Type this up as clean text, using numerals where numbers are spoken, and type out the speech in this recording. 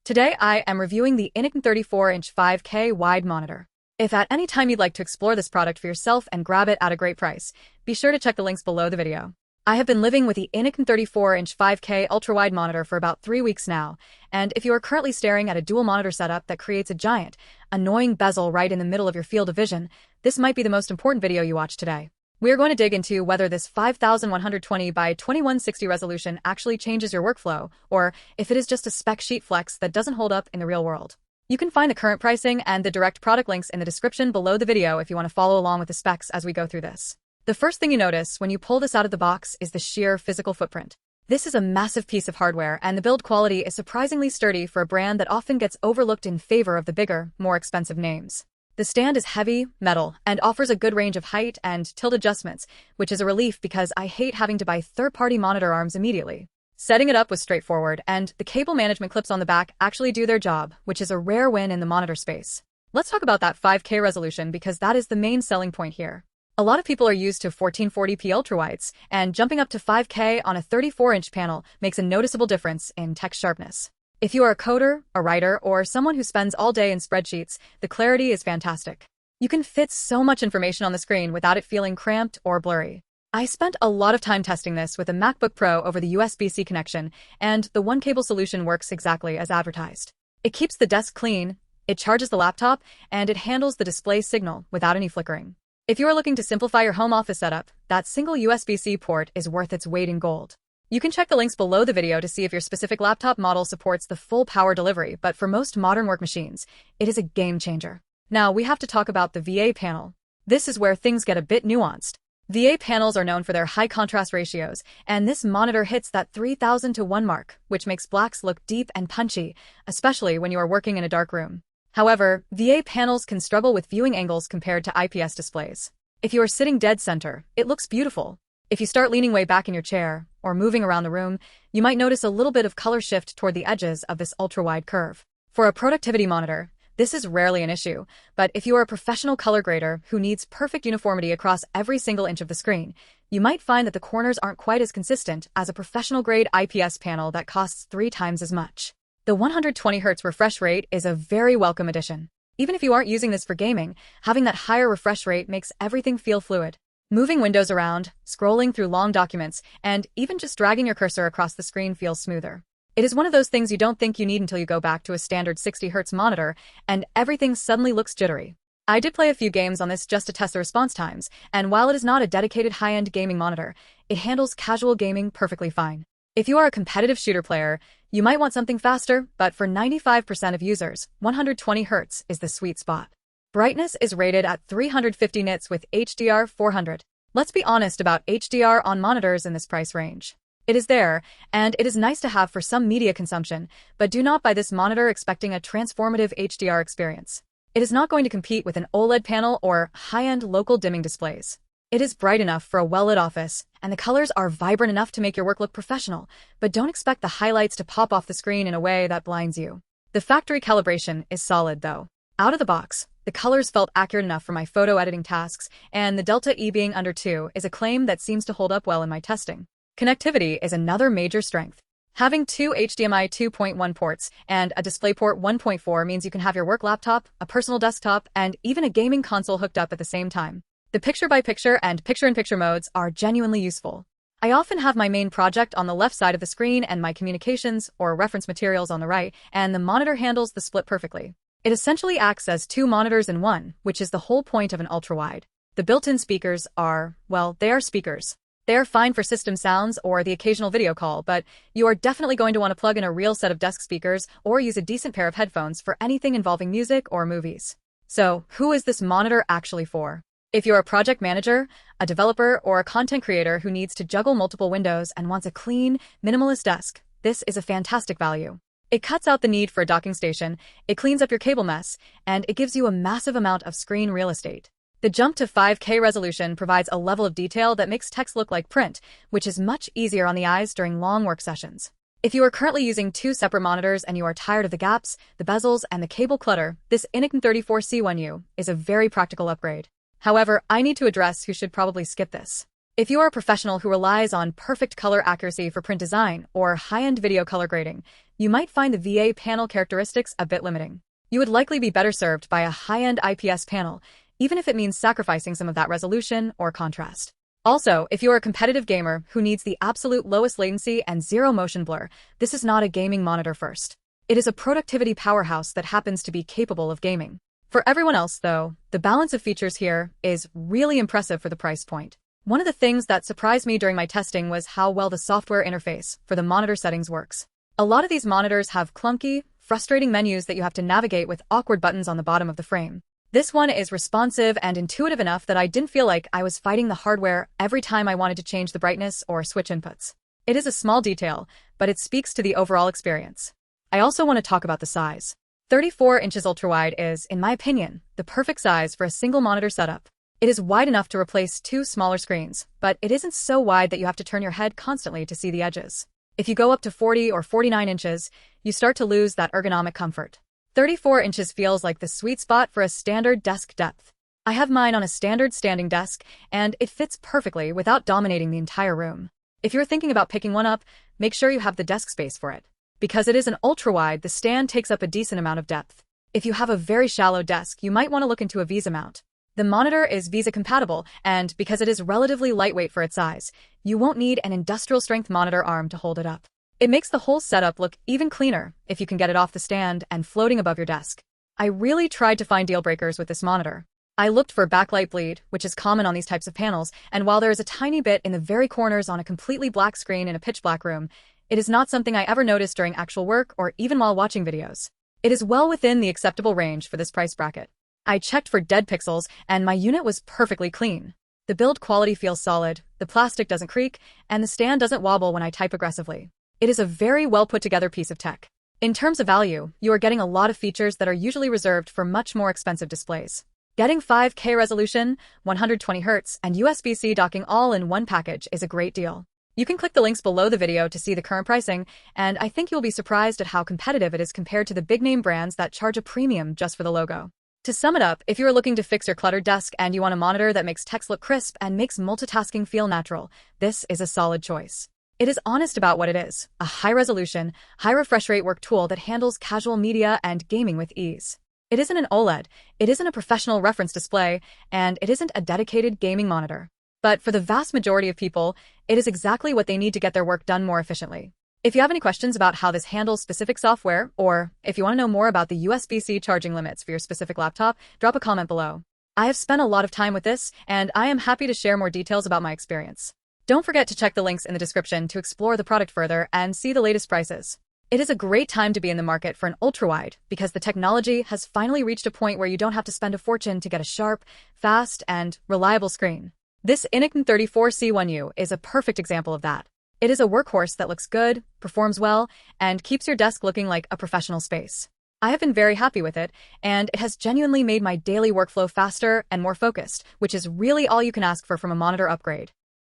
Today I am reviewing the INNOCN 34-inch 5K wide monitor. If at any time you'd like to explore this product for yourself and grab it at a great price, be sure to check the links below the video. I have been living with the INNOCN 34-inch 5K ultra-wide monitor for about 3 weeks now, and if you are currently staring at a dual monitor setup that creates a giant, annoying bezel right in the middle of your field of vision, this might be the most important video you watch today. We are going to dig into whether this 5120 by 2160 resolution actually changes your workflow, or if it is just a spec sheet flex that doesn't hold up in the real world. You can find the current pricing and the direct product links in the description below the video if you want to follow along with the specs as we go through this. The first thing you notice when you pull this out of the box is the sheer physical footprint. This is a massive piece of hardware, and the build quality is surprisingly sturdy for a brand that often gets overlooked in favor of the bigger, more expensive names. The stand is heavy, metal, and offers a good range of height and tilt adjustments, which is a relief because I hate having to buy third-party monitor arms immediately. Setting it up was straightforward, and the cable management clips on the back actually do their job, which is a rare win in the monitor space. Let's talk about that 5K resolution because that is the main selling point here. A lot of people are used to 1440p ultrawides, and jumping up to 5K on a 34-inch panel makes a noticeable difference in text sharpness. If you are a coder, a writer, or someone who spends all day in spreadsheets, the clarity is fantastic. You can fit so much information on the screen without it feeling cramped or blurry. I spent a lot of time testing this with a MacBook Pro over the USB-C connection, and the one-cable solution works exactly as advertised. It keeps the desk clean, it charges the laptop, and it handles the display signal without any flickering. If you are looking to simplify your home office setup, that single USB-C port is worth its weight in gold. You can check the links below the video to see if your specific laptop model supports the full power delivery, but for most modern work machines, it is a game changer. Now, we have to talk about the VA panel. This is where things get a bit nuanced. VA panels are known for their high contrast ratios, and this monitor hits that 3000 to 1 mark, which makes blacks look deep and punchy, especially when you are working in a dark room. However, VA panels can struggle with viewing angles compared to IPS displays. If you are sitting dead center, it looks beautiful. If you start leaning way back in your chair, or moving around the room, you might notice a little bit of color shift toward the edges of this ultra-wide curve. For a productivity monitor, this is rarely an issue, but if you are a professional color grader who needs perfect uniformity across every single inch of the screen, you might find that the corners aren't quite as consistent as a professional-grade IPS panel that costs 3 times as much. The 120Hz refresh rate is a very welcome addition. Even if you aren't using this for gaming, having that higher refresh rate makes everything feel fluid. Moving windows around, scrolling through long documents, and even just dragging your cursor across the screen feels smoother. It is one of those things you don't think you need until you go back to a standard 60Hz monitor, and everything suddenly looks jittery. I did play a few games on this just to test the response times, and while it is not a dedicated high-end gaming monitor, it handles casual gaming perfectly fine. If you are a competitive shooter player, you might want something faster, but for 95% of users, 120Hz is the sweet spot. Brightness is rated at 350 nits with HDR 400. Let's be honest about HDR on monitors in this price range. It is there, and it is nice to have for some media consumption, but do not buy this monitor expecting a transformative HDR experience. It is not going to compete with an OLED panel or high-end local dimming displays. It is bright enough for a well-lit office, and the colors are vibrant enough to make your work look professional, but don't expect the highlights to pop off the screen in a way that blinds you. The factory calibration is solid, though. Out of the box, the colors felt accurate enough for my photo editing tasks, and the DeltaE being under 2 is a claim that seems to hold up well in my testing. Connectivity is another major strength. Having 2 HDMI 2.1 ports and a DisplayPort 1.4 means you can have your work laptop, a personal desktop, and even a gaming console hooked up at the same time. The picture-by-picture and picture-in-picture modes are genuinely useful. I often have my main project on the left side of the screen and my communications or reference materials on the right, and the monitor handles the split perfectly. It essentially acts as 2 monitors in one, which is the whole point of an ultrawide. The built-in speakers are, well, they are speakers. They are fine for system sounds or the occasional video call, but you are definitely going to want to plug in a real set of desk speakers or use a decent pair of headphones for anything involving music or movies. So, who is this monitor actually for? If you're a project manager, a developer, or a content creator who needs to juggle multiple windows and wants a clean, minimalist desk, this is a fantastic value. It cuts out the need for a docking station, it cleans up your cable mess, and it gives you a massive amount of screen real estate. The jump to 5K resolution provides a level of detail that makes text look like print, which is much easier on the eyes during long work sessions. If you are currently using 2 separate monitors and you are tired of the gaps, the bezels, and the cable clutter, this INNOCN 34C1U is a very practical upgrade. However, I need to address who should probably skip this. If you are a professional who relies on perfect color accuracy for print design or high-end video color grading, you might find the VA panel characteristics a bit limiting. You would likely be better served by a high-end IPS panel, even if it means sacrificing some of that resolution or contrast. Also, if you're a competitive gamer who needs the absolute lowest latency and zero motion blur, this is not a gaming monitor first. It is a productivity powerhouse that happens to be capable of gaming. For everyone else, though, the balance of features here is really impressive for the price point. One of the things that surprised me during my testing was how well the software interface for the monitor settings works. A lot of these monitors have clunky, frustrating menus that you have to navigate with awkward buttons on the bottom of the frame. This one is responsive and intuitive enough that I didn't feel like I was fighting the hardware every time I wanted to change the brightness or switch inputs. It is a small detail, but it speaks to the overall experience. I also want to talk about the size. 34 inches ultrawide is, in my opinion, the perfect size for a single monitor setup. It is wide enough to replace two smaller screens, but it isn't so wide that you have to turn your head constantly to see the edges. If you go up to 40 or 49 inches, you start to lose that ergonomic comfort. 34 inches feels like the sweet spot for a standard desk depth. I have mine on a standard standing desk, and it fits perfectly without dominating the entire room. If you're thinking about picking one up, make sure you have the desk space for it. Because it is an ultra-wide, the stand takes up a decent amount of depth. If you have a very shallow desk, you might want to look into a Visa mount. The monitor is Visa compatible, and because it is relatively lightweight for its size, you won't need an industrial-strength monitor arm to hold it up. It makes the whole setup look even cleaner if you can get it off the stand and floating above your desk. I really tried to find deal breakers with this monitor. I looked for backlight bleed, which is common on these types of panels, and while there is a tiny bit in the very corners on a completely black screen in a pitch black room, it is not something I ever noticed during actual work or even while watching videos. It is well within the acceptable range for this price bracket. I checked for dead pixels, and my unit was perfectly clean. The build quality feels solid, the plastic doesn't creak, and the stand doesn't wobble when I type aggressively. It is a very well put together piece of tech. In terms of value, you are getting a lot of features that are usually reserved for much more expensive displays. Getting 5K resolution, 120Hz, and USB-C docking all in one package is a great deal. You can click the links below the video to see the current pricing, and I think you'll be surprised at how competitive it is compared to the big-name brands that charge a premium just for the logo. To sum it up, if you are looking to fix your cluttered desk and you want a monitor that makes text look crisp and makes multitasking feel natural, this is a solid choice. It is honest about what it is, a high-resolution, high-refresh rate work tool that handles casual media and gaming with ease. It isn't an OLED, it isn't a professional reference display, and it isn't a dedicated gaming monitor. But for the vast majority of people, it is exactly what they need to get their work done more efficiently. If you have any questions about how this handles specific software, or if you want to know more about the USB-C charging limits for your specific laptop, drop a comment below. I have spent a lot of time with this, and I am happy to share more details about my experience. Don't forget to check the links in the description to explore the product further and see the latest prices. It is a great time to be in the market for an ultrawide because the technology has finally reached a point where you don't have to spend a fortune to get a sharp, fast, and reliable screen. This INNOCN 34C1U is a perfect example of that. It is a workhorse that looks good, performs well, and keeps your desk looking like a professional space. I have been very happy with it, and it has genuinely made my daily workflow faster and more focused, which is really all you can ask for from a monitor upgrade.